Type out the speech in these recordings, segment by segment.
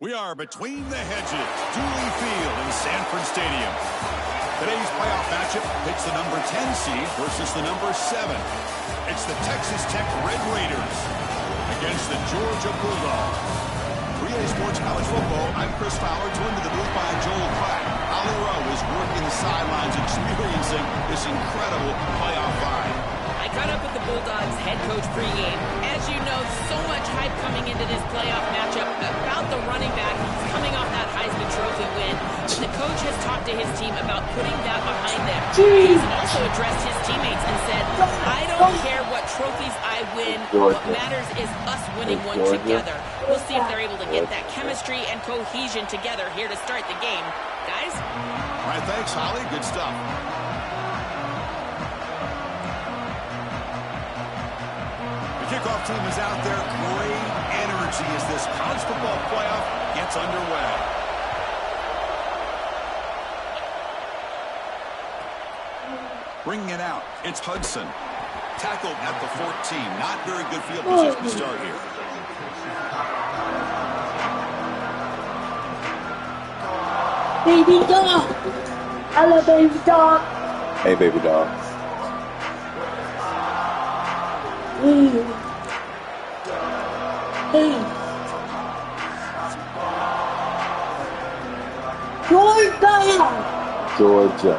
We are between the hedges, Dooley Field in Sanford Stadium. Today's playoff matchup pits the number 10 seed versus the number 7. It's the Texas Tech Red Raiders against the Georgia Bulldogs. 3A Sports College Football, I'm Chris Fowler, joined to the booth by Joel Klatt. Ollie Rowe is working the sidelines, experiencing this incredible playoff vibe. I caught up with the Bulldogs head coach pregame. As you know, so much hype coming into this playoff matchup about the running back. He's coming off that Heisman Trophy win. The coach has talked to his team about putting that behind them. He's also addressed his teammates and said, I don't care what trophies I win. What matters is us winning one together. We'll see if they're able to get that chemistry and cohesion together here to start the game. Guys? All right, thanks, Holly. Good stuff. Kickoff team is out there. Great energy as this college football playoff gets underway. Bringing it out, it's Hudson. Tackled at the 14. Not very good field position to start here. Baby dog. Hello, baby dog. Hey, baby dog. Georgia.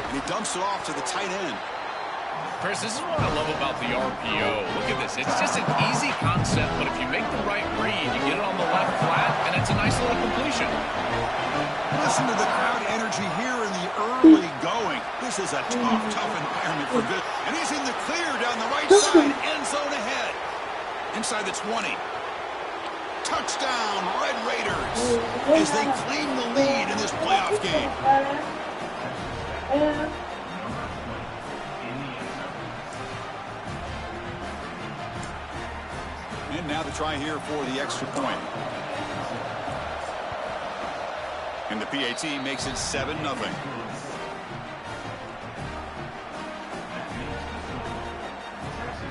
He dumps it off to the tight end. Chris, this is what I love about the RPO. Look at this. It's just an easy concept, but if you make the right read, you get it on the left flat, and it's a nice little completion. Listen to the crowd energy here in the early going. This is a tough environment for good. And he's in the clear down the right side, end zone ahead. Inside the 20. Touchdown, Red Raiders, as they claim the lead in this playoff game. And now to try here for the extra point. And the PAT makes it 7-0.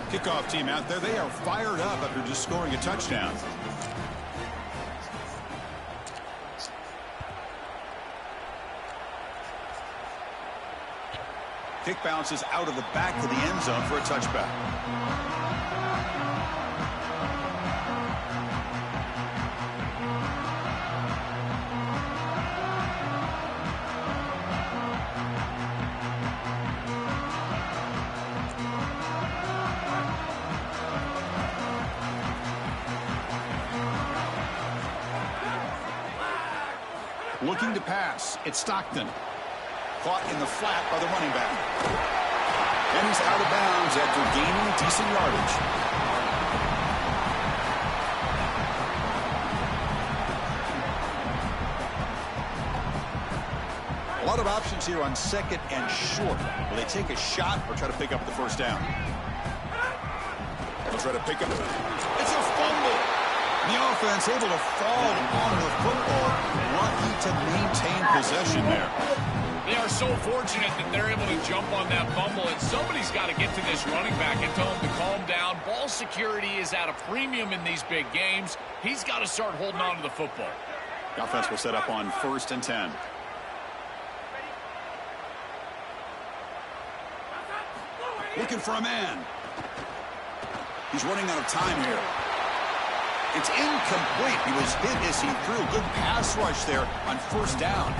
Kickoff team out there. They are fired up after just scoring a touchdown. Kick bounces out of the back of the end zone for a touchback. Looking to pass. It's Stockton. Caught in the flat by the running back. And he's out of bounds after gaining decent yardage. A lot of options here on second and short. Will they take a shot or try to pick up the first down? They'll try to pick up. It's a fumble. The offense able to fall on the football. Lucky to maintain possession there. They are so fortunate that they're able to jump on that fumble, and somebody's got to get to this running back and tell him to calm down. Ball security is at a premium in these big games. He's got to start holding on to the football. The offense will set up on 1st and 10. Looking for a man. He's running out of time here. It's incomplete. He was hit as he threw. Good pass rush there on 1st down.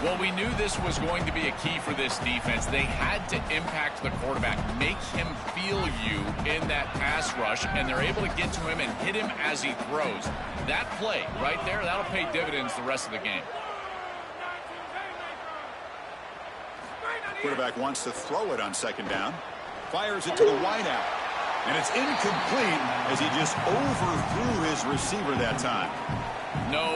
Well, we knew this was going to be a key for this defense. They had to impact the quarterback, make him feel you in that pass rush, and they're able to get to him and hit him as he throws. That play right there, that'll pay dividends the rest of the game. Quarterback wants to throw it on 2nd down. Fires it to the wideout. And it's incomplete as he just overthrew his receiver that time. No.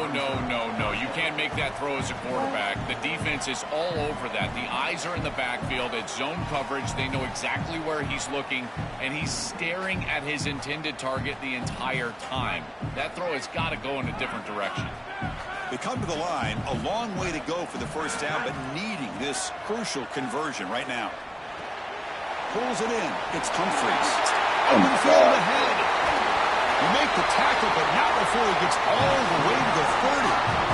You can't make that throw as a quarterback. The defense is all over that. The eyes are in the backfield. It's zone coverage. They know exactly where he's looking, and he's staring at his intended target the entire time. That throw has got to go in a different direction. They come to the line, a long way to go for the first down, but needing this crucial conversion right now. Pulls it in. It's Humphries. Open field ahead. You make the tackle, but not before he gets all the way to the 30.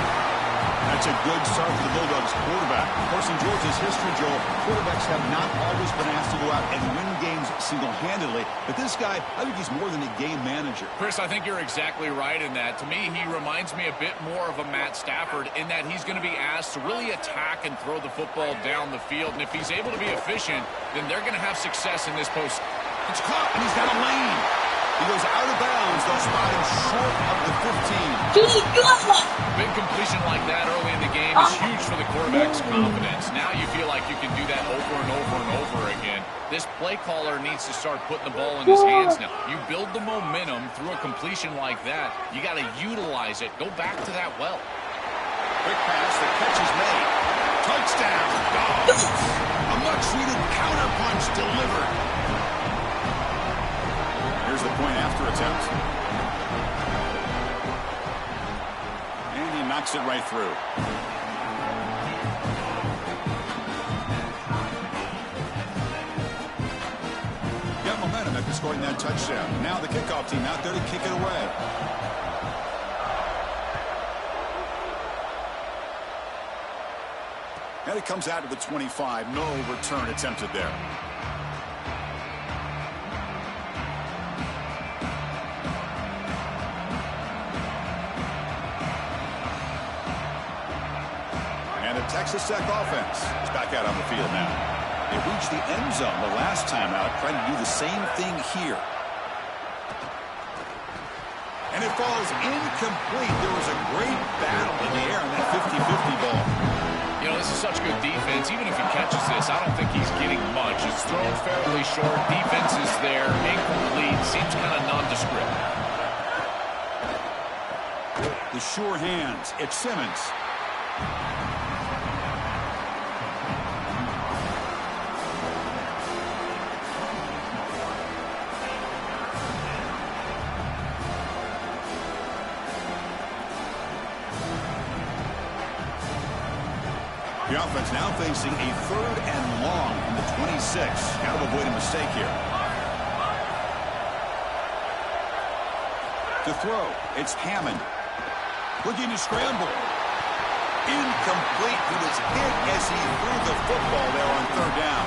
That's a good start for the Bulldogs quarterback. Of course, in Georgia's history, Joel, quarterbacks have not always been asked to go out and win games single-handedly. But this guy, I think he's more than a game manager. Chris, I think you're exactly right in that. To me, he reminds me a bit more of a Matt Stafford in that he's going to be asked to really attack and throw the football down the field. And if he's able to be efficient, then they're going to have success in this post. It's caught, and he's got a lane. He goes out of bounds. They'll spot him short of the 15. Big completion like that early in the game is huge for the quarterback's confidence. Now you feel like you can do that over and over and over again. This play caller needs to start putting the ball in his hands now. You build the momentum through a completion like that. You got to utilize it. Go back to that well. Quick pass. The catch is made. Touchdown. Dogs. A much-needed counterpunch delivered. Here's the point after attempt. And he knocks it right through. Got momentum after scoring that touchdown. Now the kickoff team out there to kick it away. And it comes out to the 25. No return attempted there. Texas Tech offense is back out on the field now. They reached the end zone the last time out, trying to do the same thing here. And it falls incomplete. There was a great battle in the air on that 50-50 ball. You know, this is such good defense. Even if he catches this, I don't think he's getting much. It's thrown fairly short. Defense is there. Incomplete. Seems kind of nondescript. The sure hands. It's Simmons. The offense now facing a 3rd and long from the 26. Got to avoid a mistake here. To throw, it's Hammond. Looking to scramble. Incomplete. He was hit as he threw the football there on 3rd down.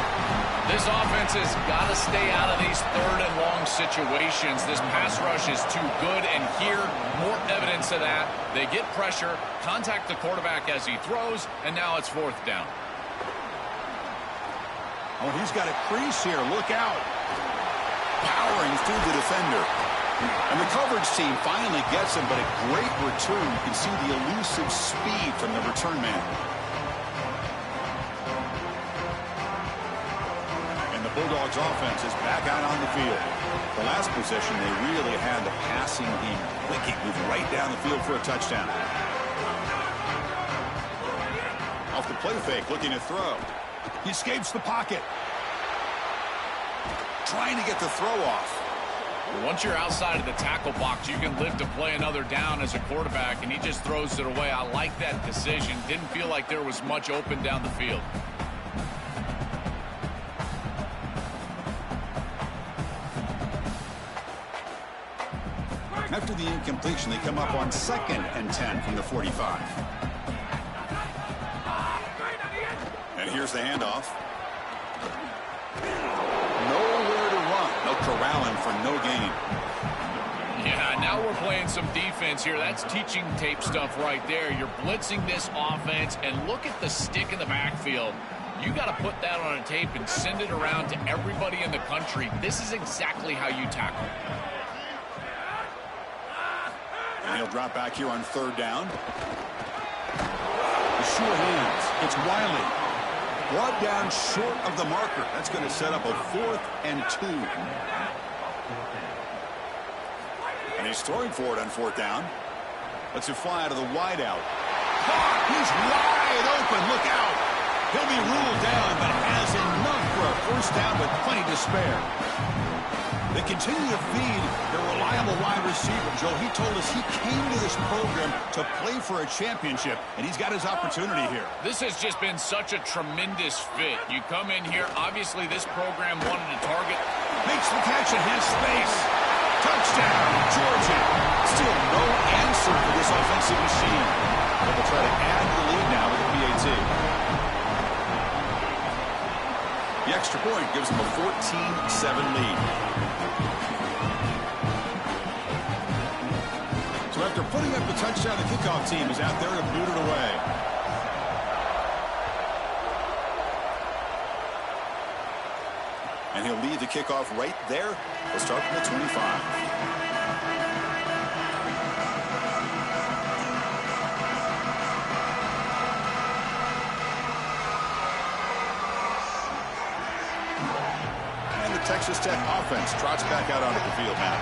This offense has got to stay out of these 3rd and long situations. This pass rush is too good, and here, more evidence of that. They get pressure, contact the quarterback as he throws, and now it's 4th down. Oh, he's got a crease here. Look out. Powering through the defender. And the coverage team finally gets him, but a great return. You can see the elusive speed from the return man. Bulldogs offense is back out on the field. The last possession, they really had the passing game clicking, moved right down the field for a touchdown. Off the play fake, looking to throw. He escapes the pocket. Trying to get the throw off. Once you're outside of the tackle box, you can live to play another down as a quarterback, and he just throws it away. I like that decision. Didn't feel like there was much open down the field. After the incompletion, they come up on 2nd and 10 from the 45. And here's the handoff. Nowhere to run. They'll corral him for no gain. Yeah, now we're playing some defense here. That's teaching tape stuff right there. You're blitzing this offense, and look at the stick in the backfield. You got to put that on a tape and send it around to everybody in the country. This is exactly how you tackle. And he'll drop back here on 3rd down. The sure hands. It's Wiley. Brought down short of the marker. That's going to set up a 4th and 2. And he's throwing for it on 4th down. Lets it fly out of the wideout. Caught! He's wide open. Look out. He'll be ruled down, but has enough for a first down with plenty to spare. They continue to feed their reliable wide receiver. Joe, he told us he came to this program to play for a championship, and he's got his opportunity here. This has just been such a tremendous fit. You come in here, obviously this program wanted to target. Makes the catch and has space. Touchdown, Georgia. Still no answer for this offensive machine. But they'll try to add the lead now with the PAT. The extra point gives them a 14-7 lead. So after putting up the touchdown, the kickoff team is out there to boot it away. And he'll lead the kickoff right there. We'll start from the 25. Texas Tech offense trots back out onto the field now.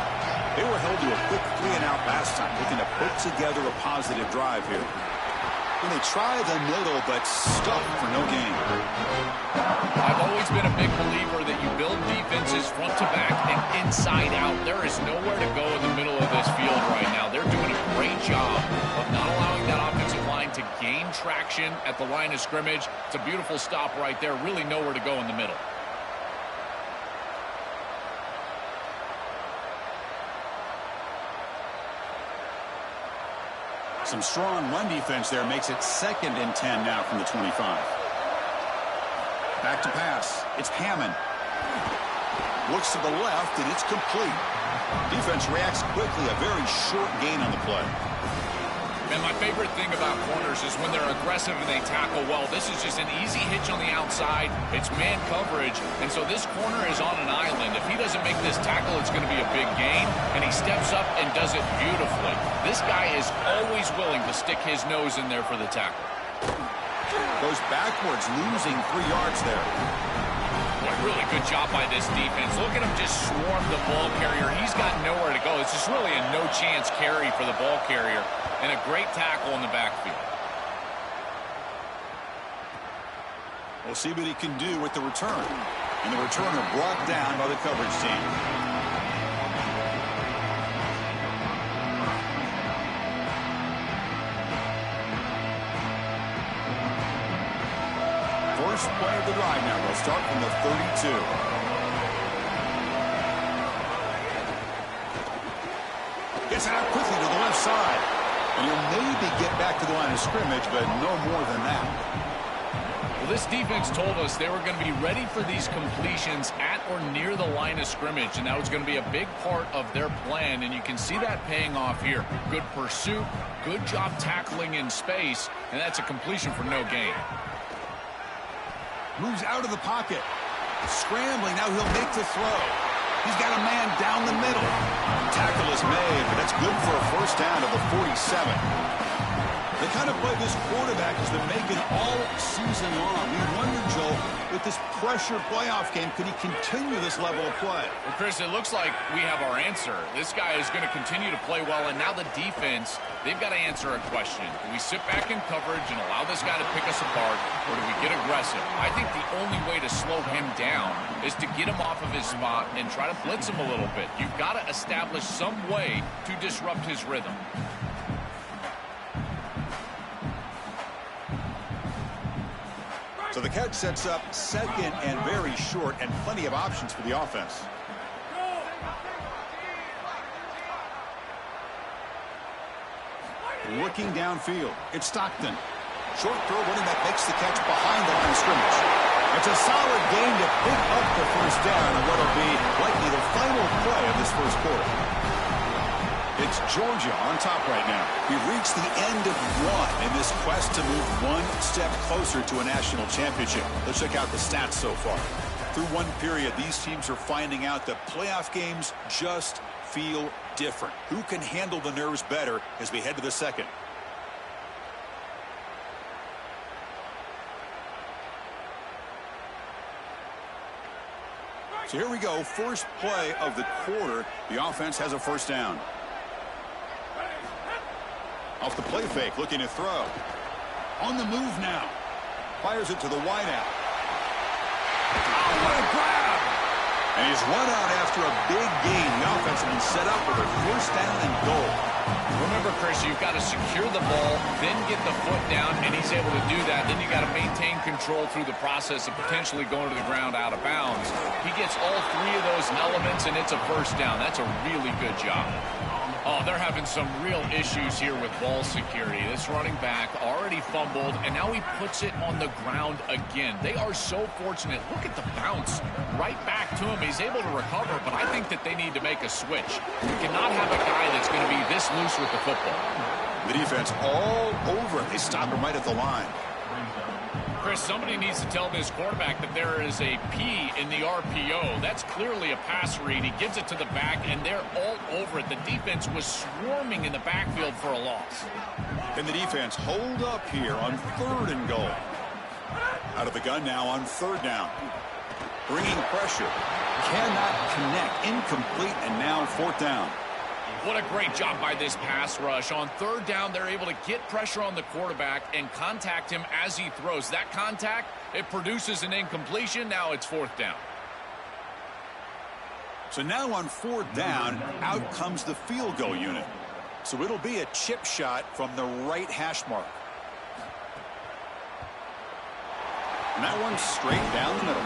They were held to a quick 3-and-out last time, looking to put together a positive drive here. And they try the middle, but stuck for no gain. I've always been a big believer that you build defenses front to back and inside out. There is nowhere to go in the middle of this field right now. They're doing a great job of not allowing that offensive line to gain traction at the line of scrimmage. It's a beautiful stop right there. Really nowhere to go in the middle. Some strong run defense there makes it 2nd and 10 now from the 25. Back to pass. It's Hammond. Looks to the left, and it's complete. Defense reacts quickly. A very short gain on the play. And my favorite thing about corners is when they're aggressive and they tackle well. This is just an easy hitch on the outside. It's man coverage, and so this corner is on an island. If he doesn't make this tackle, it's going to be a big gain, and he steps up and does it beautifully. This guy is always willing to stick his nose in there for the tackle. Goes backwards, losing 3 yards there. Boy, really good job by this defense. Look at him just swarm the ball carrier. He's got nowhere to go. It's just really a no-chance carry for the ball carrier. And a great tackle in the backfield. We'll see what he can do with the return. And the returner brought down by the coverage team. First play of the drive now. They'll start from the 32. Gets it out quickly to the left side. And he'll maybe get back to the line of scrimmage, but no more than that. Well, this defense told us they were going to be ready for these completions at or near the line of scrimmage, and that was going to be a big part of their plan, and you can see that paying off here. Good pursuit, good job tackling in space, and that's a completion for no gain. Moves out of the pocket. Scrambling, now he'll make the throw. He's got a man down the middle. Tackle is made, but that's good for a first down to the 47. The kind of play this quarterback has been making all season long. We wonder, Joel, with this pressure playoff game, could he continue this level of play? Well, Chris, it looks like we have our answer. This guy is going to continue to play well, and now the defense, they've got to answer a question. Do we sit back in coverage and allow this guy to pick us apart, or do we get aggressive? I think the only way to slow him down is to get him off of his spot and try to blitz him a little bit. You've got to establish some way to disrupt his rhythm. So the catch sets up 2nd and very short, and plenty of options for the offense. Looking downfield, it's Stockton. Short throw, running that makes the catch behind the line of scrimmage. It's a solid gain to pick up the first down on what will be likely the final play of this first quarter. It's Georgia on top right now. We've reached the end of one in this quest to move one step closer to a national championship. Let's check out the stats so far. Through one period, these teams are finding out that playoff games just feel different. Who can handle the nerves better as we head to the second? So here we go. First play of the quarter. The offense has a first down. Off the play fake, looking to throw. On the move now. Fires it to the wideout. Oh, what a grab! And he's run out after a big gain. The offense has been set up with a first down and goal. Remember, Chris, you've got to secure the ball, then get the foot down, and he's able to do that. Then you got to maintain control through the process of potentially going to the ground out of bounds. He gets all three of those elements, and it's a first down. That's a really good job. Oh, they're having some real issues here with ball security. This running back already fumbled, and now he puts it on the ground again. They are so fortunate. Look at the bounce right back to him. He's able to recover, but I think that they need to make a switch. You cannot have a guy that's going to be this loose with the football. The defense all over him. They stop him right at the line. Chris, somebody needs to tell this quarterback that there is a P in the RPO. That's clearly a pass read. He gives it to the back, and they're all over it. The defense was swarming in the backfield for a loss. And the defense hold up here on 3rd and goal. Out of the gun now on 3rd down. Bringing pressure. Cannot connect. Incomplete, and now 4th down. What a great job by this pass rush. On 3rd down, they're able to get pressure on the quarterback and contact him as he throws. That contact, it produces an incompletion. Now it's 4th down. So now on 4th down, out comes the field goal unit. So it'll be a chip shot from the right hash mark. And that one's straight down the middle.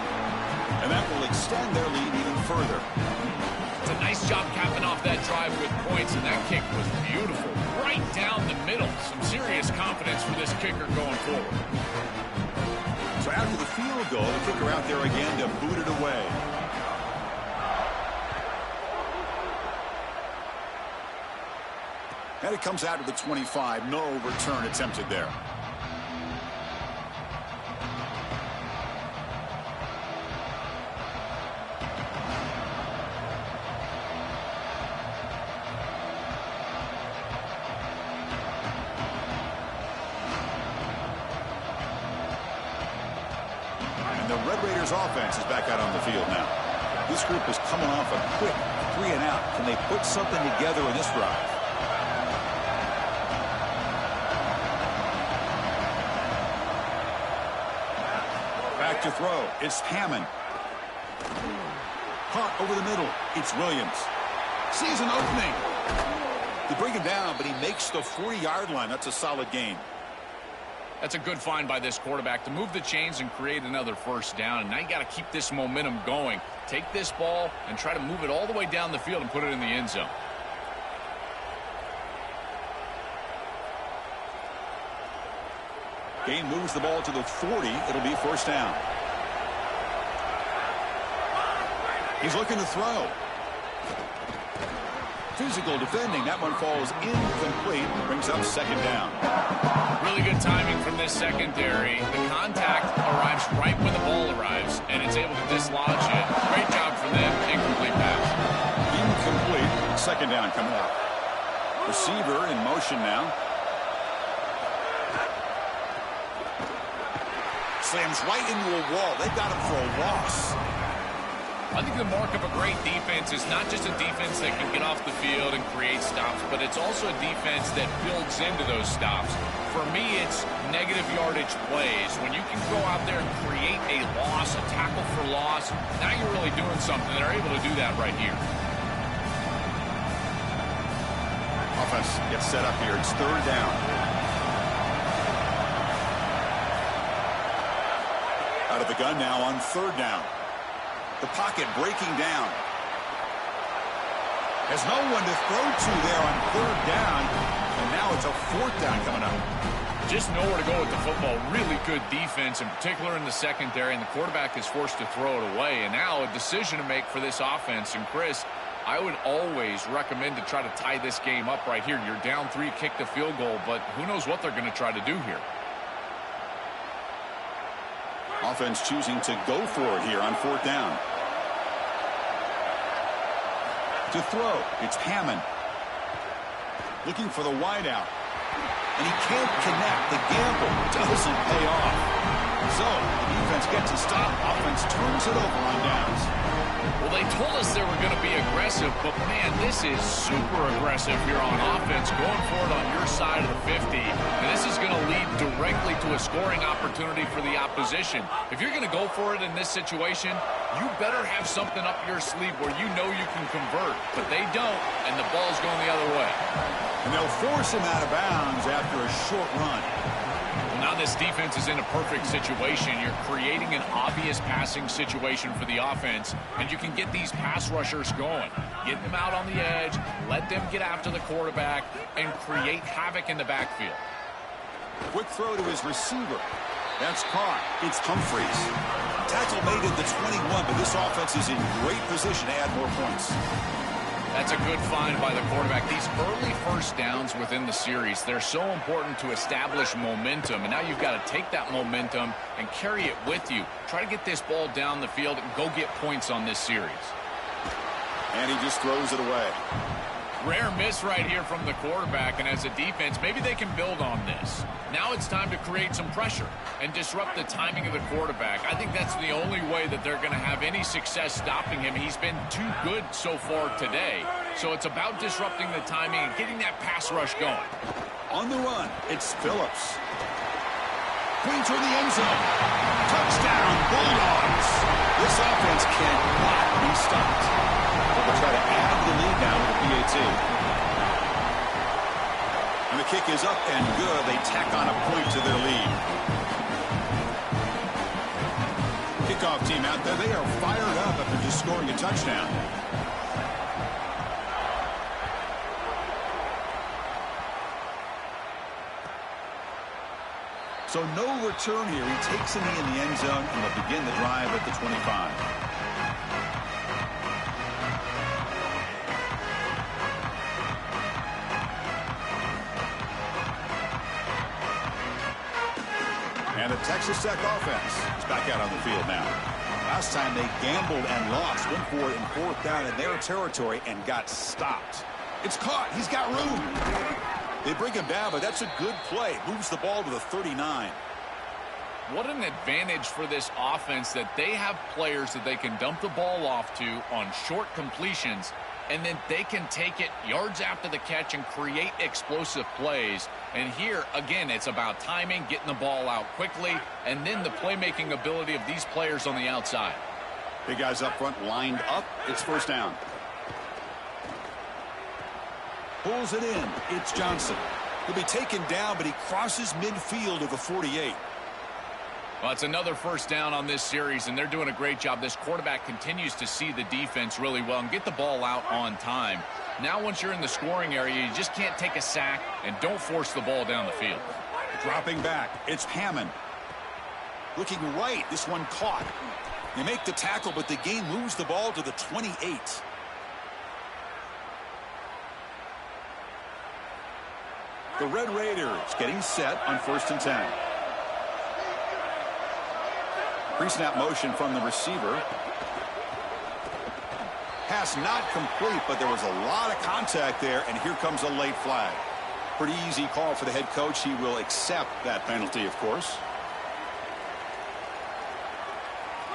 And that will extend their lead even further. It's a nice job capping off that drive with points, and that kick was beautiful. Right down the middle. Some serious confidence for this kicker going forward. So after the field goal, the kicker out there again to boot it away. And it comes out to the 25. No return attempted there. The Red Raiders offense is back out on the field now. This group is coming off a quick 3-and-out. Can they put something together in this drive? Back to throw. It's Hammond. Caught over the middle. It's Williams. Sees an opening. They bring him down, but he makes the 40-yard line. That's a solid gain. That's a good find by this quarterback to move the chains and create another first down. And now you got to keep this momentum going. Take this ball and try to move it all the way down the field and put it in the end zone. Gain moves the ball to the 40. It'll be first down. He's looking to throw. Physical defending. That one falls incomplete. Brings up 2nd down. Really good timing from this secondary. The contact arrives right when the ball arrives, and it's able to dislodge it. Great job from them. Incomplete pass. Incomplete. 2nd down coming up. Receiver in motion now. Slams right into a wall. They've got him for a loss. I think the mark of a great defense is not just a defense that can get off the field and create stops, but it's also a defense that builds into those stops. For me, it's negative yardage plays. When you can go out there and create a loss, a tackle for loss, now you're really doing something. They're able to do that right here. Offense gets set up here. It's 3rd down. Out of the gun now on 3rd down. The pocket breaking down. Has no one to throw to there on 3rd down. And now it's a 4th down coming up. Just nowhere to go with the football. Really good defense, in particular in the secondary. And the quarterback is forced to throw it away. And now a decision to make for this offense. And Chris, I would always recommend to try to tie this game up right here. You're down 3, kick the field goal. But who knows what they're going to try to do here. Offense choosing to go for it here on 4th down. To throw, it's Hammond. Looking for the wideout. And he can't connect. The gamble doesn't pay off. So the defense defense gets a stop. Offense turns it over on downs. Well, they told us they were going to be aggressive, but, man, this is super aggressive here on offense, going for it on your side of the 50. And this is going to lead directly to a scoring opportunity for the opposition. If you're going to go for it in this situation, you better have something up your sleeve where you know you can convert. But they don't, and the ball's going the other way. And they'll force him out of bounds after a short run. Now this defense is in a perfect situation. You're creating an obvious passing situation for the offense, and you can get these pass rushers going. Get them out on the edge, let them get after the quarterback, and create havoc in the backfield. Quick throw to his receiver. That's caught. It's Humphreys. Tackle made at the 21, but this offense is in great position to add more points. That's a good find by the quarterback. These early first downs within the series, they're so important to establish momentum. And now you've got to take that momentum and carry it with you. Try to get this ball down the field and go get points on this series. And he just throws it away. Rare miss right here from the quarterback, and as a defense, maybe they can build on this. Now it's time to create some pressure and disrupt the timing of the quarterback. I think that's the only way that they're going to have any success stopping him. He's been too good so far today. So it's about disrupting the timing and getting that pass rush going. On the run, it's Phillips. Clean through the end zone. Touchdown, Bulldogs. This offense cannot be stopped. They'll try to add the lead now with the PAT. And the kick is up and good. They tack on a point to their lead. Kickoff team out there. They are fired up after just scoring a touchdown. So no return here. He takes a knee in the end zone and will begin the drive at the 25. And the Texas Tech offense is back out on the field now. Last time they gambled and lost. Went for it in fourth down in their territory and got stopped. It's caught. He's got room. They bring him down, but that's a good play. Moves the ball to the 39. What an advantage for this offense that they have players that they can dump the ball off to on short completions, and then they can take it yards after the catch and create explosive plays. And here, again, it's about timing, getting the ball out quickly, and then the playmaking ability of these players on the outside. Big guys up front lined up. It's first down. Pulls it in. It's Johnson. He'll be taken down, but he crosses midfield of the 48. Well, it's another first down on this series, and they're doing a great job. This quarterback continues to see the defense really well and get the ball out on time. Now, once you're in the scoring area, you just can't take a sack and don't force the ball down the field. Dropping back, it's Hammond. Looking right, this one caught. They make the tackle, but the game moves the ball to the 28. The Red Raiders getting set on 1st and 10. Pre-snap motion from the receiver. Pass not complete, but there was a lot of contact there, and here comes a late flag. Pretty easy call for the head coach. He will accept that penalty, of course.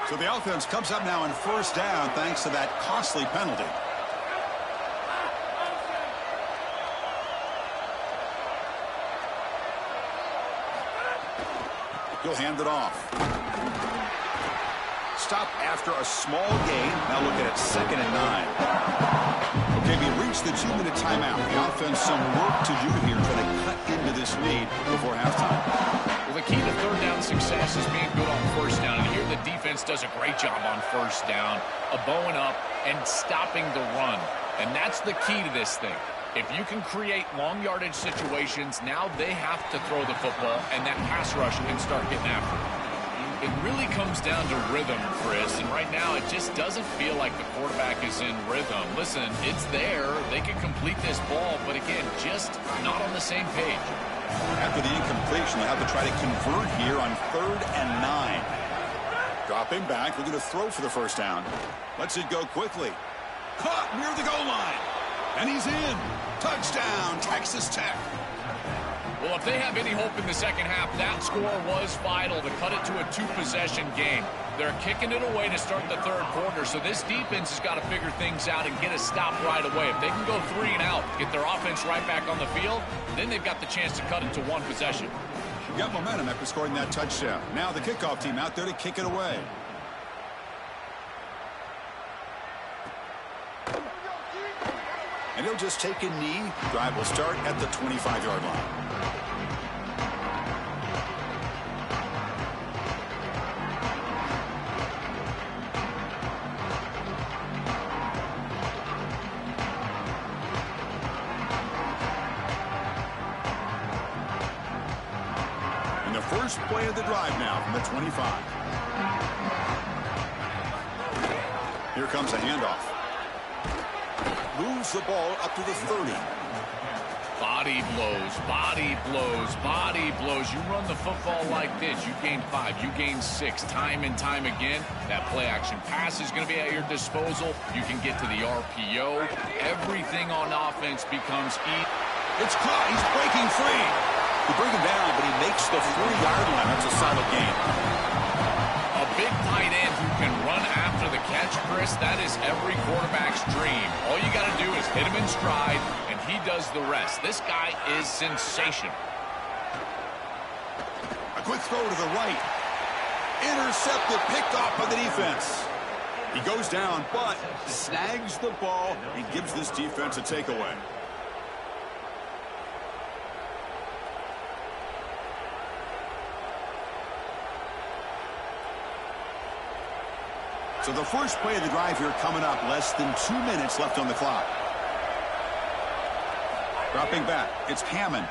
So the offense comes up now on 1st down thanks to that costly penalty. He'll hand it off. Stop after a small gain. Now look at it, 2nd and 9. Okay, we reached the 2-minute timeout. The offense some work to do here, trying to cut into this lead before halftime. Well, the key to third down success is being good on 1st down. And here the defense does a great job on 1st down, bowing up and stopping the run. And that's the key to this thing. If you can create long yardage situations, now they have to throw the football, and that pass rush can start getting after it. It really comes down to rhythm, Chris, and right now it just doesn't feel like the quarterback is in rhythm. Listen, it's there. They can complete this ball, but again, just not on the same page. After the incompletion, they'll have to try to convert here on 3rd and 9. Dropping back, looking to throw for the 1st down. Lets it go quickly. Caught near the goal line. And he's in. Touchdown, Texas Tech. Well, if they have any hope in the second half, that score was vital to cut it to a 2-possession game. They're kicking it away to start the third quarter, so this defense has got to figure things out and get a stop right away. If they can go 3 and out, get their offense right back on the field, then they've got the chance to cut it to 1 possession. Got momentum after scoring that touchdown. Now the kickoff team out there to kick it away. And he'll just take a knee. Drive will start at the 25-yard line. And the first play of the drive now from the 25. Here comes a handoff. Moves the ball up to the 30. Body blows, body blows, body blows. You run the football like this, you gain 5, you gain 6, time and time again. That play action pass is going to be at your disposal. You can get to the RPO. Everything on offense becomes easy. It's caught. He's breaking free. You bring him down, but he makes the 3-yard line. That's a solid gain. A big tight end who can run after the catch, Chris, that is every quarterback's dream. All you got to do is hit him in stride, and he does the rest. This guy is sensational. A quick throw to the right. Intercepted, picked off by the defense. He goes down, but snags the ball and gives this defense a takeaway. So the first play of the drive here coming up. Less than 2 minutes left on the clock. Dropping back. It's Hammond.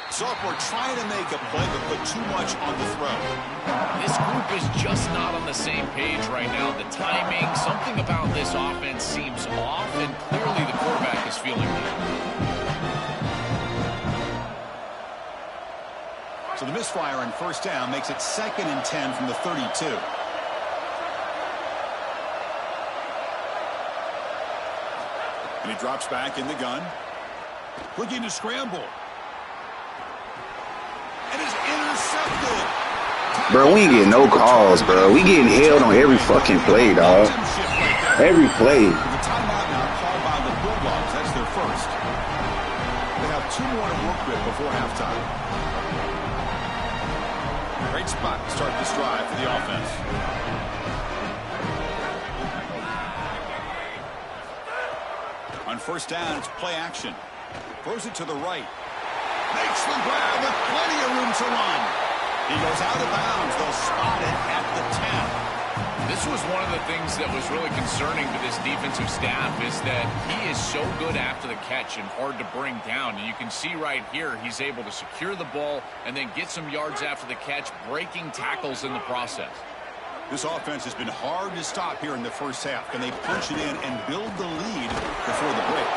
Sophomore trying to make a play, but put too much on the throw. This group is just not on the same page right now. The timing, something about this offense seems off, and clearly the quarterback is feeling it. So the misfire on first down makes it 2nd and 10 from the 32. And he drops back in the gun. Looking to scramble. And is intercepted. Bro, we ain't getting no calls, bro. We getting held on every fucking play, dog. Every play. The timeout now called by the Bulldogs. That's their first. They have 2 more to work with before halftime. Great spot to start this drive for the offense. On first down, it's play action. Throws it to the right. Makes the grab with plenty of room to run. He goes out of bounds. They'll spot it at the 10. This was one of the things that was really concerning to this defensive staff is that he is so good after the catch and hard to bring down. And you can see right here he's able to secure the ball and then get some yards after the catch, breaking tackles in the process. This offense has been hard to stop here in the first half. Can they punch it in and build the lead before the break?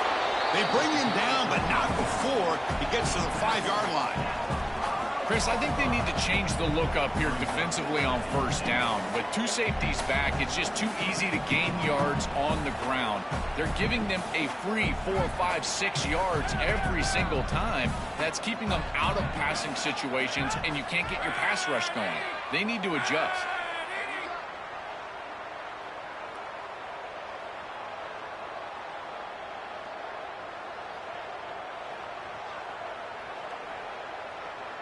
They bring him down, but not before he gets to the 5-yard line. Chris, I think they need to change the look up here defensively on first down. With 2 safeties back, it's just too easy to gain yards on the ground. They're giving them a free 4, 5, 6 yards every single time. That's keeping them out of passing situations, and you can't get your pass rush going. They need to adjust.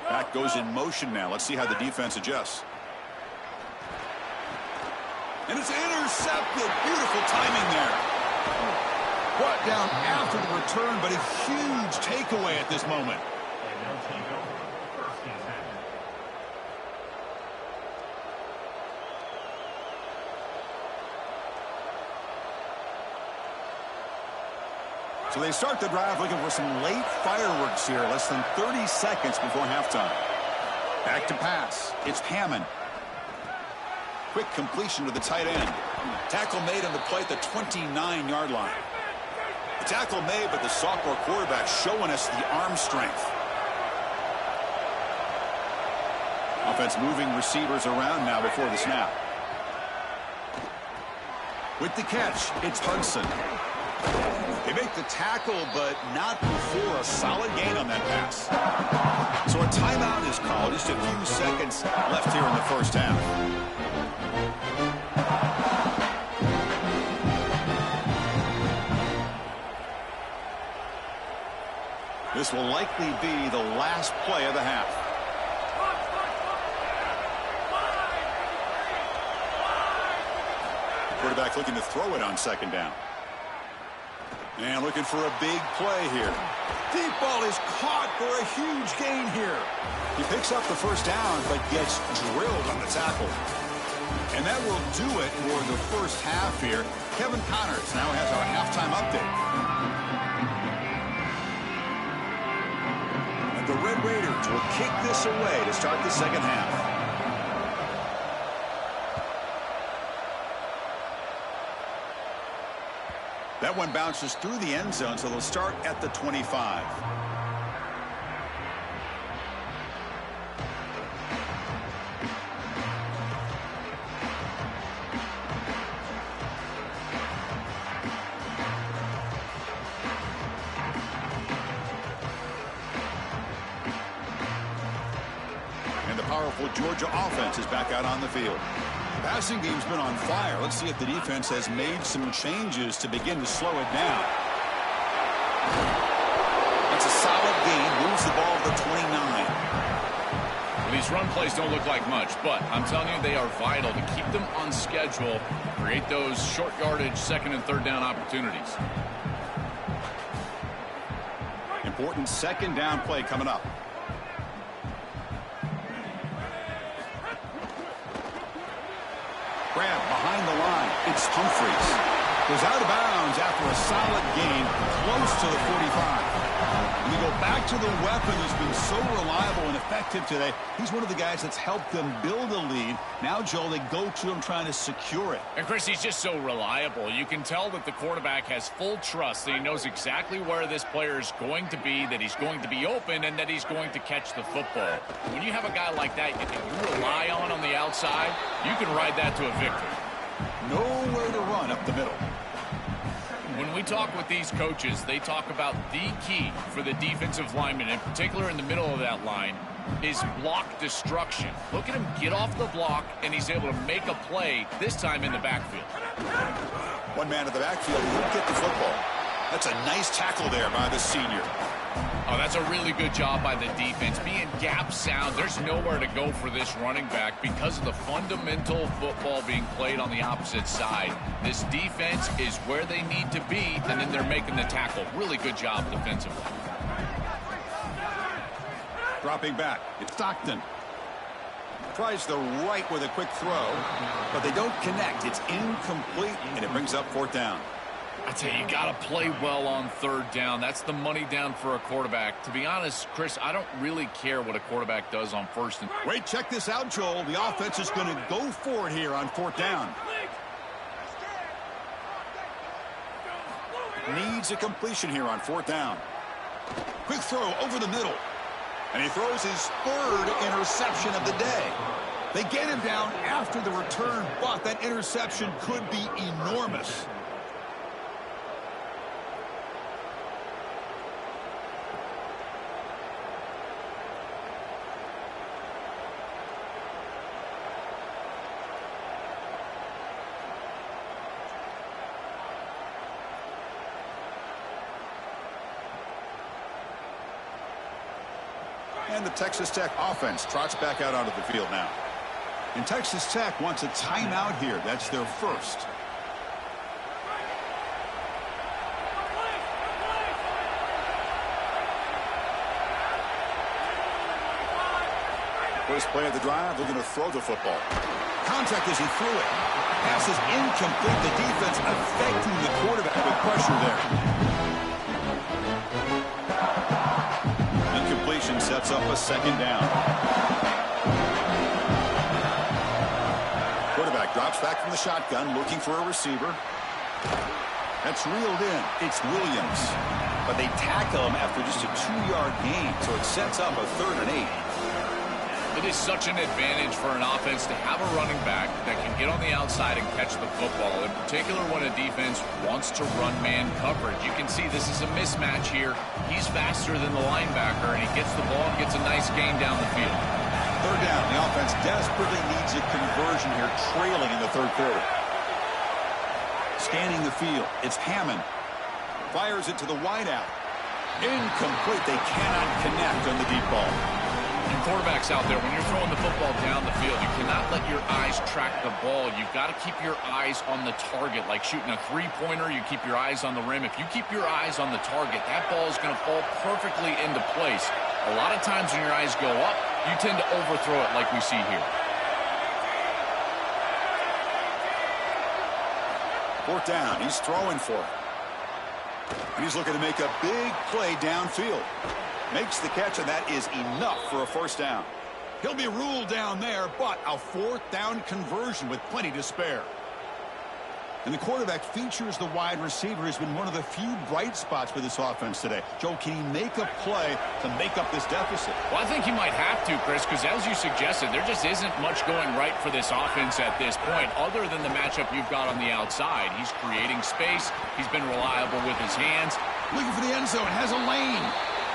Back goes in motion now. Let's see how the defense adjusts. And it's intercepted. Beautiful timing there. Brought down after the return, but a huge takeaway at this moment. So they start the drive looking for some late fireworks here. Less than 30 seconds before halftime. Back to pass. It's Hammond. Quick completion to the tight end. Tackle made on the play at the 29-yard line. The tackle made, but the sophomore quarterback showing us the arm strength. Offense moving receivers around now before the snap. With the catch, it's Hudson. They make the tackle, but not before a solid gain on that pass. So a timeout is called. Just a few seconds left here in the first half. This will likely be the last play of the half. Quarterback looking to throw it on second down. And looking for a big play here. Deep ball is caught for a huge gain here. He picks up the first down, but gets drilled on the tackle. And that will do it for the first half here. Kevin Connors now has our halftime update. And the Red Raiders will kick this away to start the second half. That one bounces through the end zone, so they'll start at the 25. And the powerful Georgia offense is back out on the field. Passing game's been on fire. Let's see if the defense has made some changes to begin to slow it down. That's a solid gain. Moves the ball to the 29. Well, these run plays don't look like much, but I'm telling you, they are vital to keep them on schedule, create those short yardage second and third down opportunities. Important second down play coming up. Grab behind the line. It's Humphreys. Goes out of bounds after a solid gain close to the 45. And we go back to the weapon who's been so reliable and effective today. He's one of the guys that's helped them build a lead. Now, Joel, they go to him trying to secure it. And, Chris, he's just so reliable. You can tell that the quarterback has full trust, that he knows exactly where this player is going to be, that he's going to be open, and that he's going to catch the football. When you have a guy like that you rely on the outside, you can ride that to a victory. Nowhere to run up the middle. When we talk with these coaches, they talk about the key for the defensive lineman, in particular in the middle of that line, is block destruction. Look at him get off the block, and he's able to make a play, this time in the backfield. One man in the backfield, he'll get the football. That's a nice tackle there by the senior. Oh, that's a really good job by the defense. Being gap sound, there's nowhere to go for this running back because of the fundamental football being played on the opposite side. This defense is where they need to be, and then they're making the tackle. Really good job defensively. Dropping back, it's Stockton. Tries the right with a quick throw, but they don't connect. It's incomplete, and it brings up fourth down. I tell you, you got to play well on third down. That's the money down for a quarterback. To be honest, Chris, I don't really care what a quarterback does on first and... Wait, check this out, Joel. The offense is going to go for it here on fourth down. Needs a completion here on fourth down. Quick throw over the middle. And he throws his third interception of the day. They get him down after the return, but that interception could be enormous. And the Texas Tech offense trots back out onto the field now. And Texas Tech wants a timeout here. That's their first. First play of the drive, they're going to throw the football. Contact as he threw it. Pass is incomplete. The defense affecting the quarterback with pressure there. Incompletion sets up a second down. Quarterback drops back from the shotgun, looking for a receiver. That's reeled in. It's Williams. But they tackle him after just a 2-yard gain, so it sets up a 3rd and 8. It is such an advantage for an offense to have a running back that can get on the outside and catch the football, in particular when a defense wants to run man coverage. You can see this is a mismatch here. He's faster than the linebacker, and he gets the ball and gets a nice gain down the field. Third down. The offense desperately needs a conversion here, trailing in the third quarter. Scanning the field. It's Hammond. Fires it to the wideout. Incomplete. They cannot connect on the deep ball. And quarterbacks out there, when you're throwing the football down the field, you cannot let your eyes track the ball. You've got to keep your eyes on the target. Like shooting a three-pointer, you keep your eyes on the rim. If you keep your eyes on the target, that ball is going to fall perfectly into place. A lot of times when your eyes go up, you tend to overthrow it like we see here. Fourth down. He's throwing for it. And he's looking to make a big play downfield. Makes the catch, and that is enough for a first down. He'll be ruled down there, but a fourth down conversion with plenty to spare. And the quarterback features the wide receiver has been one of the few bright spots for this offense today. Joe, can he make a play to make up this deficit? Well, I think he might have to, Chris, because as you suggested, there just isn't much going right for this offense at this point, other than the matchup you've got on the outside. He's creating space. He's been reliable with his hands. Looking for the end zone, has a lane.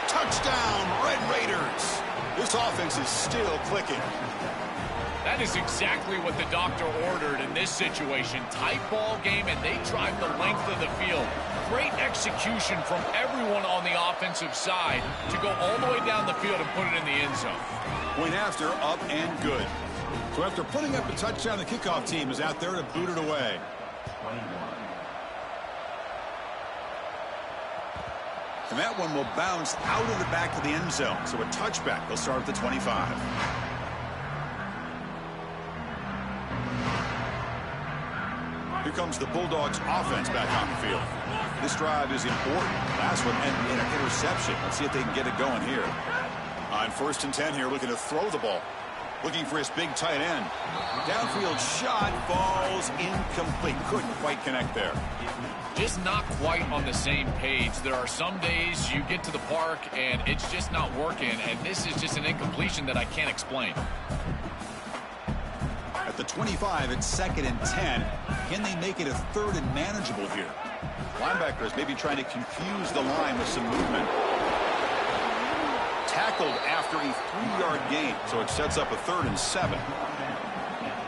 Touchdown, Red Raiders. This offense is still clicking. That is exactly what the doctor ordered in this situation. Tight ball game, and they drive the length of the field. Great execution from everyone on the offensive side to go all the way down the field and put it in the end zone. Point after, up and good. So after putting up a touchdown, the kickoff team is out there to boot it away. And that one will bounce out of the back of the end zone. So a touchback. They'll start at the 25. Here comes the Bulldogs offense back on the field. This drive is important. Last one ended in an interception. Let's see if they can get it going here. On 1st and 10 here, looking to throw the ball. Looking for his big tight end. Downfield shot falls incomplete. Couldn't quite connect there. Just not quite on the same page. There are some days you get to the park and it's just not working, and this is just an incompletion that I can't explain. At the 25, it's 2nd and 10. Can they make it a 3rd and manageable here? Linebackers maybe trying to confuse the line with some movement. Tackled after a 3-yard gain, so it sets up a 3rd and 7.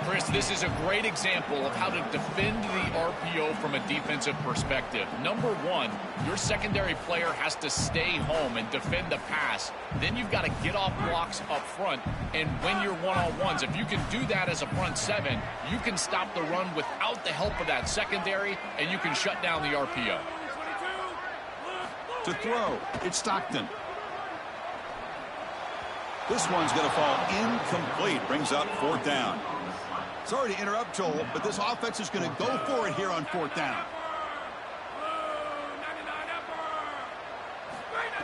Chris, this is a great example of how to defend the RPO from a defensive perspective. Number one, your secondary player has to stay home and defend the pass. Then you've got to get off blocks up front and win your one-on-ones. If you can do that as a front seven, you can stop the run without the help of that secondary, and you can shut down the RPO. To throw, it's Stockton. This one's going to fall incomplete. Brings up 4th down. Sorry to interrupt, Joel, but this offense is going to go for it here on 4th down.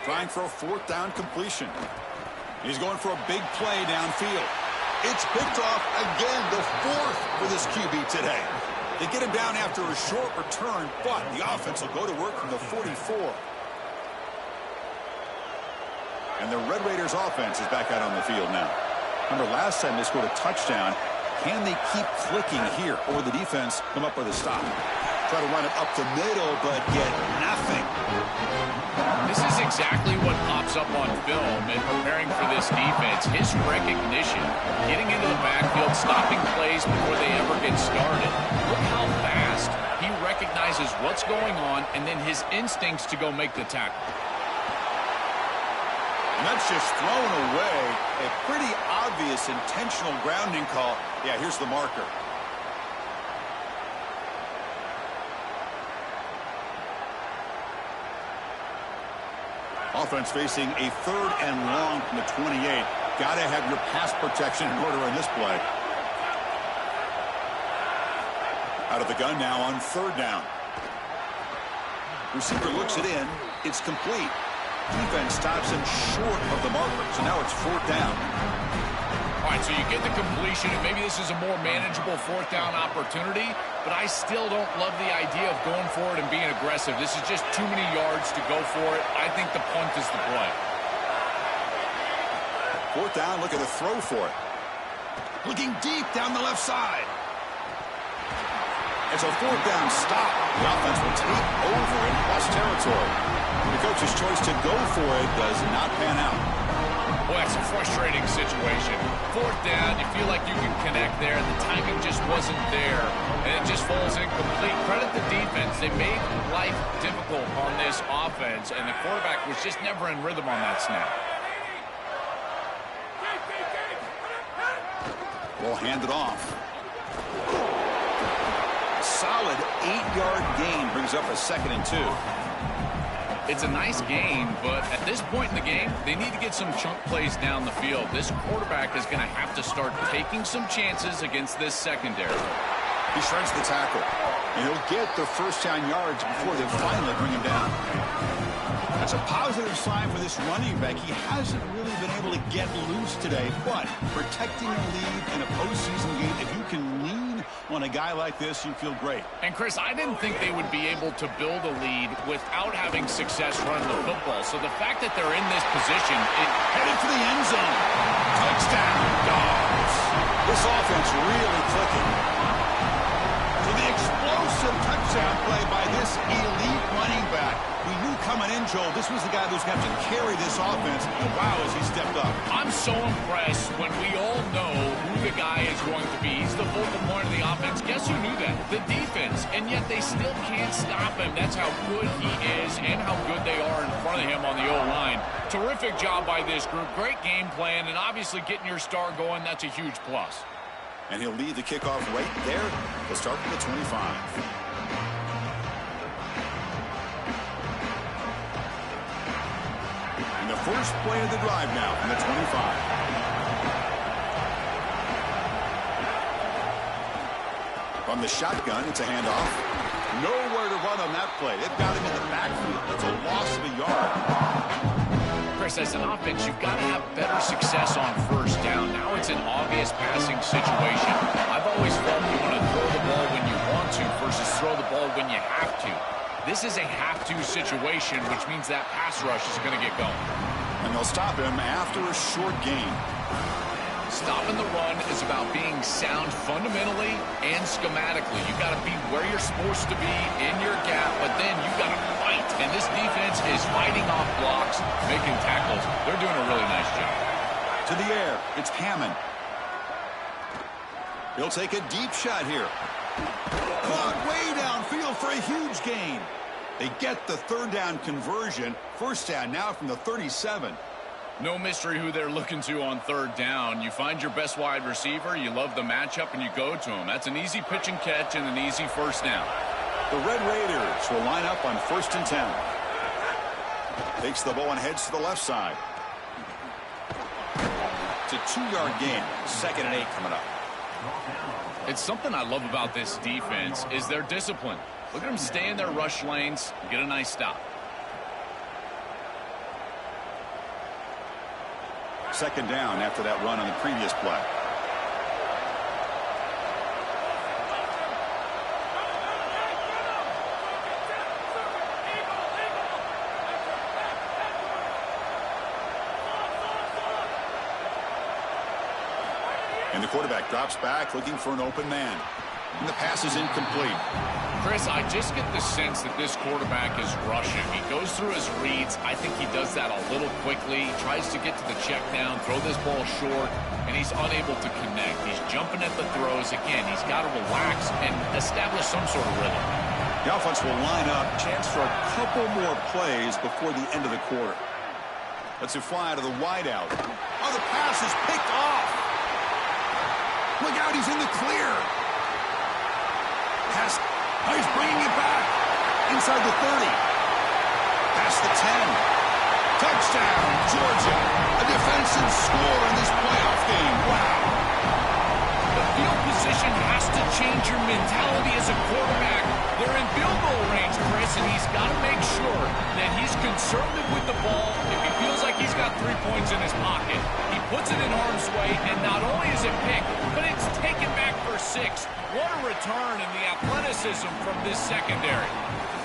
Trying for a 4th down completion. He's going for a big play downfield. It's picked off again, the 4th for this QB today. They get him down after a short return, but the offense will go to work from the 44. And the Red Raiders offense is back out on the field now. Remember, last time they scored a touchdown. Can they keep clicking here, or the defense come up with a stop? Try to run it up the middle, but get nothing. This is exactly what pops up on film in preparing for this defense. His recognition, getting into the backfield, stopping plays before they ever get started. Look how fast he recognizes what's going on, and then his instincts to go make the tackle. And that's just thrown away. A pretty obvious intentional grounding call. Yeah, here's the marker. Offense facing a 3rd and long from the 28. Got to have your pass protection in order on this play. Out of the gun now on 3rd down. Receiver looks it in. It's complete. Defense stops him short of the marker, so now it's 4th down. All right, so you get the completion, and maybe this is a more manageable 4th down opportunity, but I still don't love the idea of going for it and being aggressive. This is just too many yards to go for it. I think the punt is the play. Fourth down, looking to throw for it. Looking deep down the left side. It's a fourth down stop. The offense will take over in plus territory. The coach's choice to go for it does not pan out. Boy, it's a frustrating situation. Fourth down, you feel like you can connect there. The timing just wasn't there, and it just falls incomplete. Credit the defense. They made life difficult on this offense, and the quarterback was just never in rhythm on that snap. We'll hand it off. A solid 8-yard gain brings up a 2nd and 2. It's a nice game, but at this point in the game, they need to get some chunk plays down the field. This quarterback is going to have to start taking some chances against this secondary. He shreds the tackle, and he'll get the first down yards before they finally bring him down. That's a positive sign for this running back. He hasn't really been able to get loose today, but protecting a lead in a postseason game, if you can lean on a guy like this, you feel great. And, Chris, I didn't think they would be able to build a lead without having success running the football. So the fact that they're in this position, headed for the end zone. Touchdown, Dogs. This offense really clicking. To the explosive touchdown play by this elite running back. We knew coming in, Joel, this was the guy who's going to have to carry this offense. And wow, has he stepped up. I'm so impressed when we all know who the guy is going to be. He's the focal point of the offense. Guess who knew that? The defense. And yet they still can't stop him. That's how good he is and how good they are in front of him on the O-line. Terrific job by this group. Great game plan, and obviously getting your star going, that's a huge plus. And he'll lead the kickoff right there. He'll start from the 25. And the first play of the drive now from the 25. From the shotgun, it's a handoff. Nowhere to run on that play. They've got him in the backfield. That's a loss of a yard. Chris, as an offense, you've got to have better success on first down. Now it's an obvious passing situation. I've always felt you want to throw the ball when you want to versus throw the ball when you have to. This is a have-to situation, which means that pass rush is going to get going. And they'll stop him after a short gain. Stopping the run is about being sound fundamentally and schematically. You've got to be where you're supposed to be in your gap, but then you've got to fight. And this defense is fighting off blocks, making tackles. They're doing a really nice job. To the air, it's Hammond. He'll take a deep shot here. Caught way downfield for a huge gain. They get the third down conversion. First down now from the 37. No mystery who they're looking to on third down. You find your best wide receiver, you love the matchup, and you go to him. That's an easy pitch and catch and an easy first down. The Red Raiders will line up on 1st and 10. Takes the ball and heads to the left side. It's a 2-yard gain. 2nd and 8 coming up. It's something I love about this defense is their discipline. Look at them stay in their rush lanes and get a nice stop. 2nd down after that run on the previous play. And the quarterback drops back looking for an open man. And the pass is incomplete. Chris, I just get the sense that this quarterback is rushing. He goes through his reads. I think he does that a little quickly. He tries to get to the check down, throw this ball short, and he's unable to connect. He's jumping at the throws. Again, he's got to relax and establish some sort of rhythm. The offense will line up. Chance for a couple more plays before the end of the quarter. Let's it fly out of the wideout. Oh, the pass is picked off. Look out, he's in the clear. Pass. Oh, he's bringing it back. Inside the 30. Past the 10. Touchdown, Georgia. A defensive score in this playoff game. Wow. The field position has to change your mentality as a quarterback. They're in field goal range, Chris, and he's got to make sure that he's conservative with the ball. If he feels like he's got 3 points in his pocket, he puts it in harm's way, and not only is it picked, but it's taken back for number 6. What a return in the athleticism from this secondary.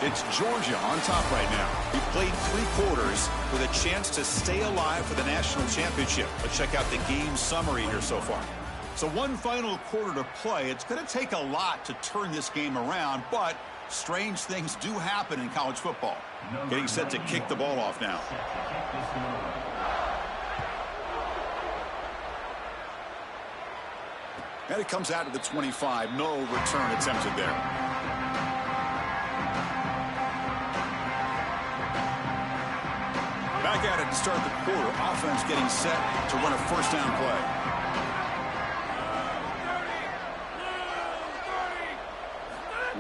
It's Georgia on top right now. He played 3 quarters with a chance to stay alive for the national championship. Let's check out the game summary here so far. So one final quarter to play. It's going to take a lot to turn this game around, but strange things do happen in college football. Getting set to kick the ball off now. And it comes out to the 25. No return attempted there. Back at it to start the quarter. Offense getting set to run a first down play.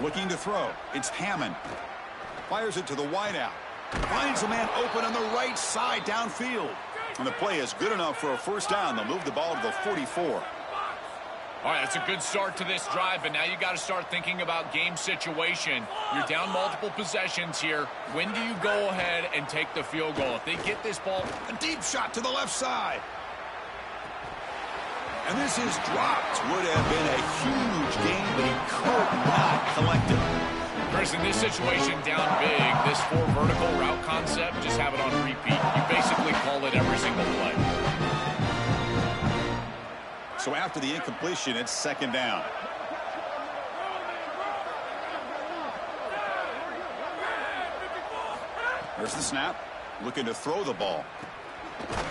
Looking to throw. It's Hammond. Fires it to the wideout. Finds a man open on the right side downfield. And the play is good enough for a first down. They'll move the ball to the 44. All right, that's a good start to this drive, but now you got to start thinking about game situation. You're down multiple possessions here. When do you go ahead and take the field goal? If they get this ball, a deep shot to the left side. And this is dropped. Would have been a huge game, but he could not collect it. Chris, in this situation, down big, this 4 vertical route concept, just have it on repeat. You basically call it every single play. So after the incompletion, it's second down. There's the snap. Looking to throw the ball.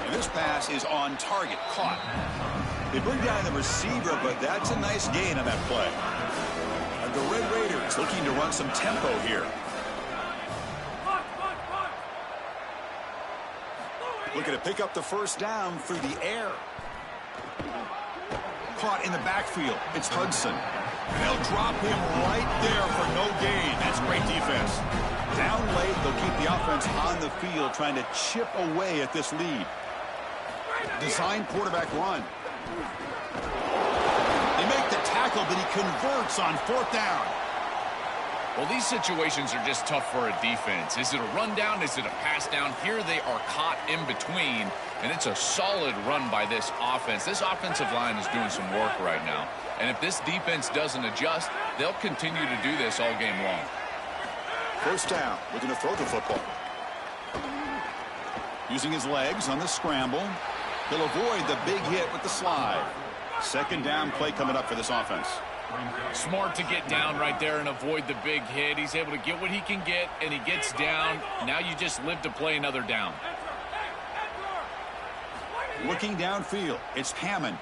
And this pass is on target. Caught. They bring down the receiver, but that's a nice gain on that play. And the Red Raiders looking to run some tempo here. Looking to pick up the first down through the air. Caught in the backfield. It's Hudson. And they'll drop him right there for no gain. That's great defense. Down late, they'll keep the offense on the field trying to chip away at this lead. Design quarterback run. They make the tackle, but he converts on 4th down. Well, these situations are just tough for a defense. Is it a run down? Is it a pass down? Here they are caught in between, and it's a solid run by this offense. This offensive line is doing some work right now. And if this defense doesn't adjust, they'll continue to do this all game long. First down. Looking to throw the football. Using his legs on the scramble. He'll avoid the big hit with the slide. Second down play coming up for this offense. Smart to get down right there and avoid the big hit. He's able to get what he can get, and he gets down. Now you just live to play another down. Looking downfield, it's Hammond.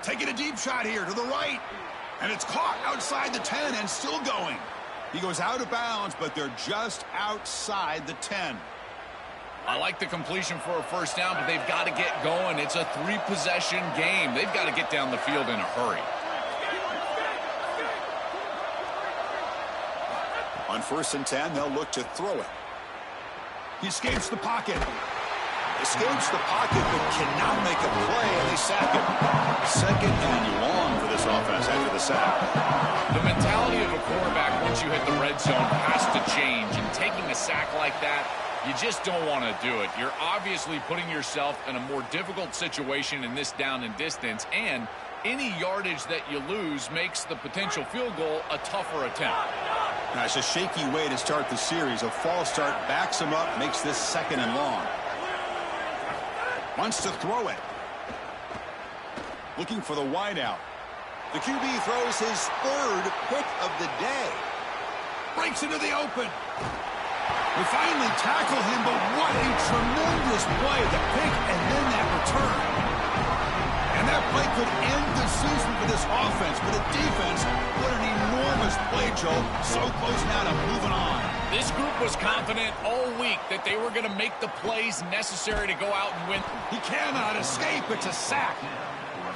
Taking a deep shot here to the right. And it's caught outside the 10 and still going. He goes out of bounds, but they're just outside the 10. I like the completion for a first down, but they've got to get going. It's a 3-possession game. They've got to get down the field in a hurry. On 1st and 10, they'll look to throw it. He escapes the pocket. Escapes the pocket, but cannot make a play, and they sack him. Second and long for this offense after the sack. The mentality of a quarterback once you hit the red zone has to change, and taking a sack like that, you just don't want to do it. You're obviously putting yourself in a more difficult situation in this down and distance, and any yardage that you lose makes the potential field goal a tougher attempt. Now, it's a shaky way to start the series. A false start backs him up, makes this second and long. Wants to throw it. Looking for the wideout. The QB throws his 3rd pick of the day. Breaks into the open. They finally tackle him, but what a tremendous play. The pick and then that return. And that play could end the season for this offense. For the defense, what an enormous play, Joe. So close now to moving on. This group was confident all week that they were going to make the plays necessary to go out and win. He cannot escape. It's a sack.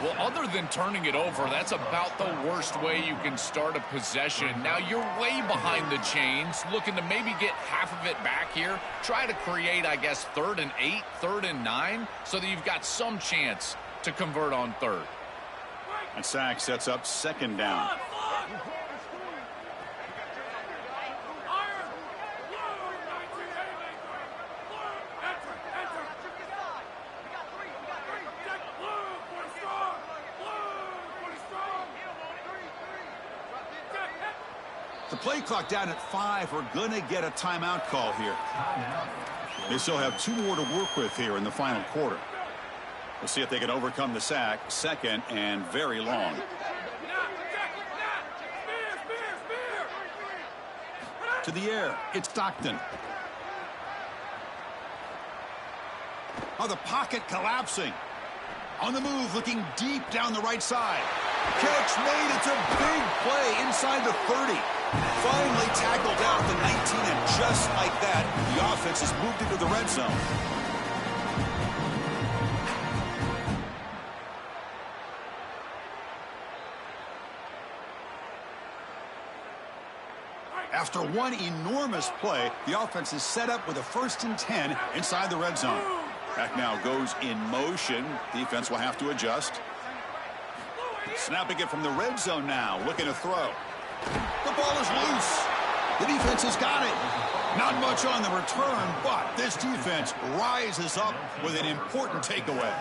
Well, other than turning it over, that's about the worst way you can start a possession. Now, you're way behind the chains, looking to maybe get half of it back here. Try to create, I guess, 3rd and 8, 3rd and 9, so that you've got some chance to convert on 3rd. And sack sets up second down. The play clock down at 5. We're going to get a timeout call here. They still have 2 more to work with here in the final quarter. We'll see if they can overcome the sack. Second and very long. To the air. It's Stockton. Oh, the pocket collapsing. On the move, looking deep down the right side. Catch made. It's a big play inside the 30. Finally tackled out at the 19, and just like that, the offense has moved into the red zone. After one enormous play, the offense is set up with a 1st and 10 inside the red zone. Back now goes in motion. Defense will have to adjust. Snapping it from the red zone now, looking to throw. The ball is loose. The defense has got it. Not much on the return, but this defense rises up with an important takeaway.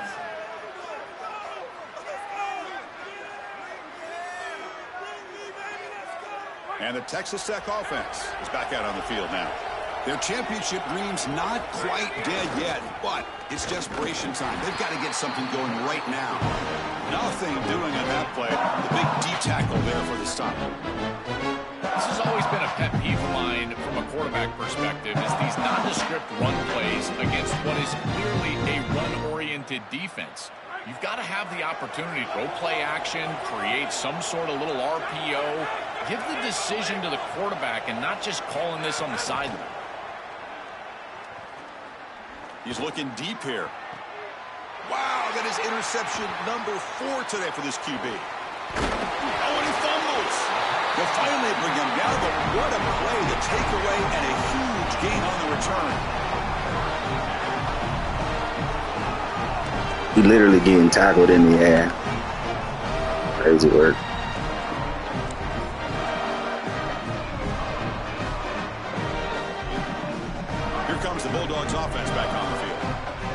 And the Texas Tech offense is back out on the field now. Their championship dream's not quite dead yet, but it's desperation time. They've got to get something going right now. Nothing doing on that play. The big D tackle there for the stop. This has always been a pet peeve of mine from a quarterback perspective, is these nondescript run plays against what is clearly a run-oriented defense. You've got to have the opportunity to go play action, create some sort of little RPO, give the decision to the quarterback and not just calling this on the sideline. He's looking deep here. Wow, that is interception number 4 today for this QB. Oh, and he fumbles. They'll finally bring him down, but what a play, the takeaway, and a huge gain on the return. He literally getting tackled in the air. Crazy work. Here comes the Bulldogs offense back on the field.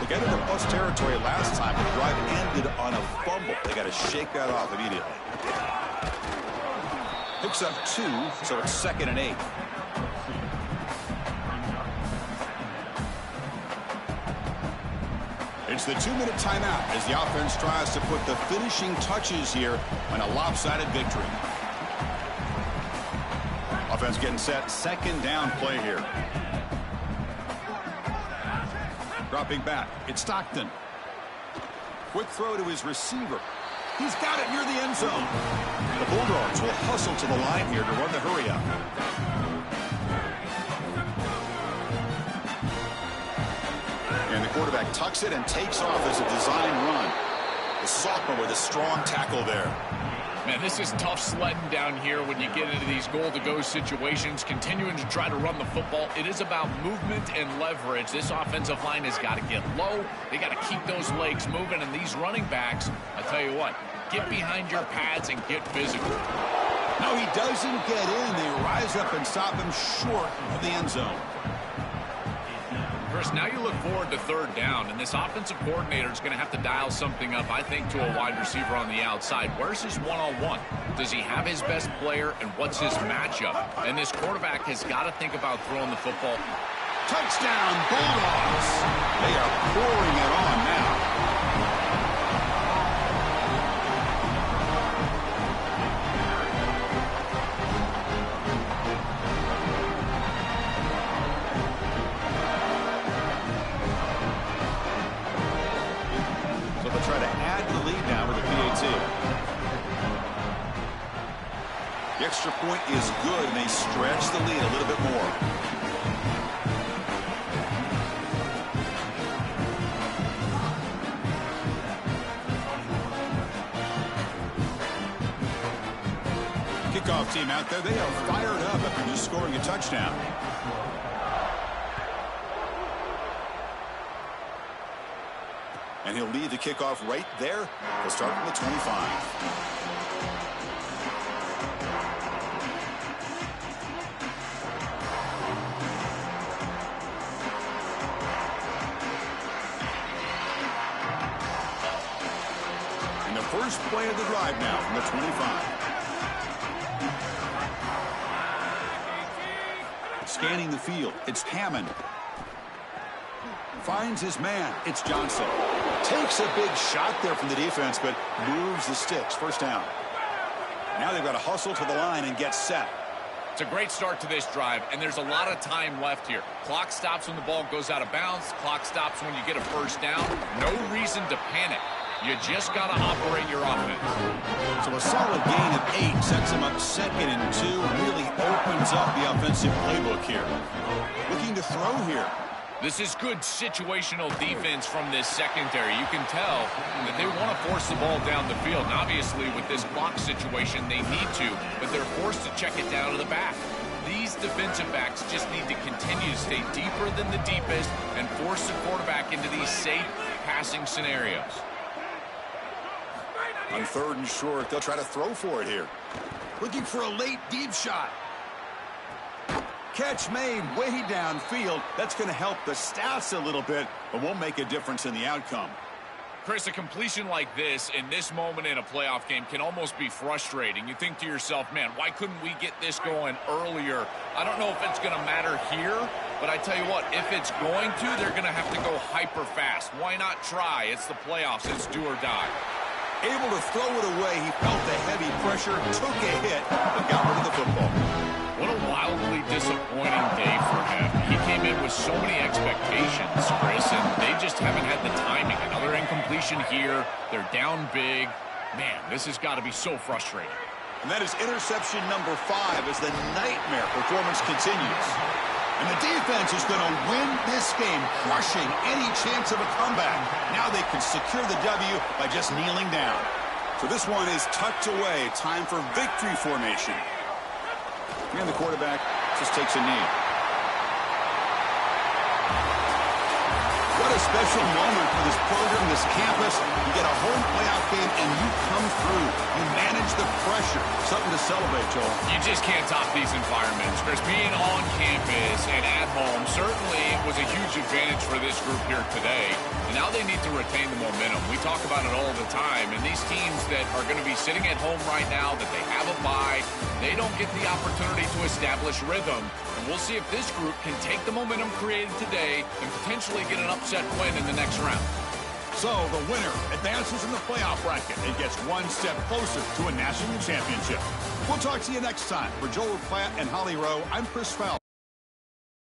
They got into plus territory last time. The drive ended on a fumble. They got to shake that off immediately. Picks up 2, so it's 2nd and 8. It's the 2-minute timeout as the offense tries to put the finishing touches here on a lopsided victory. Offense getting set. 2nd down play here. Dropping back. It's Stockton. Quick throw to his receiver. He's got it near the end zone. The Bulldogs will hustle to the line here to run the hurry up. And the quarterback tucks it and takes off as a design run. The sophomore with a strong tackle there. Man, this is tough sledding down here when you get into these goal-to-go situations, continuing to try to run the football. It is about movement and leverage. This offensive line has got to get low. They got to keep those legs moving, and these running backs, I tell you what, get behind your pads and get physical. No, he doesn't get in. They rise up and stop him short of the end zone. Chris, now you look forward to 3rd down, and this offensive coordinator is going to have to dial something up, I think, to a wide receiver on the outside. Where's his one-on-one? Does he have his best player, and what's his matchup? And this quarterback has got to think about throwing the football. Touchdown, Bulldogs. They are pouring it on now. Try to add to the lead now with a PAT. The extra point is good, and they stretch the lead a little bit more. Kickoff team out there, they are fired up after just scoring a touchdown. And he'll lead the kickoff right there. He'll start from the 25. And the first play of the drive now from the 25. Scanning the field, it's Hammond. Finds his man, it's Johnson. Takes a big shot there from the defense, but moves the sticks. First down. Now they've got to hustle to the line and get set. It's a great start to this drive, and there's a lot of time left here. Clock stops when the ball goes out of bounds. Clock stops when you get a first down. No reason to panic. You just got to operate your offense. So a solid gain of 8 sets him up 2nd and 2. Really opens up the offensive playbook here. Looking to throw here. This is good situational defense from this secondary. You can tell that they want to force the ball down the field. And obviously, with this clock situation, they need to, but they're forced to check it down to the back. These defensive backs just need to continue to stay deeper than the deepest and force the quarterback into these safe passing scenarios. On 3rd and short, they'll try to throw for it here. Looking for a late deep shot. Catch made way downfield. That's going to help the stats a little bit, but won't make a difference in the outcome. Chris, a completion like this in this moment in a playoff game can almost be frustrating. You think to yourself, man, why couldn't we get this going earlier? I don't know if it's going to matter here, but I tell you what, if it's going to, they're going to have to go hyper fast. Why not try? It's the playoffs. It's do or die. Able to throw it away. He felt the heavy pressure, took a hit, but got rid of the football. What a wildly disappointing day for him. He came in with so many expectations, Chris, and they just haven't had the timing. Another incompletion here. They're down big. Man, this has got to be so frustrating. And that is interception number 5 as the nightmare performance continues. And the defense is going to win this game, crushing any chance of a comeback. Now they can secure the W by just kneeling down. So this one is tucked away. Time for victory formation. And the quarterback just takes a knee. What a special moment for this program, this campus. You get a home playoff game, and you come through. You manage the pressure. Something to celebrate, Joel. You just can't top these environments, Chris. Being on campus and at home certainly was a huge advantage for this group here today. And now they need to retain the momentum. We talk about it all the time. And these teams that are going to be sitting at home right now, that they have a bye, they don't get the opportunity to establish rhythm. And we'll see if this group can take the momentum created today and potentially get an upset win in the next round. So the winner advances in the playoff bracket and gets one step closer to a national championship. We'll talk to you next time. For Joel Platt and Holly Rowe, I'm Chris Fowler.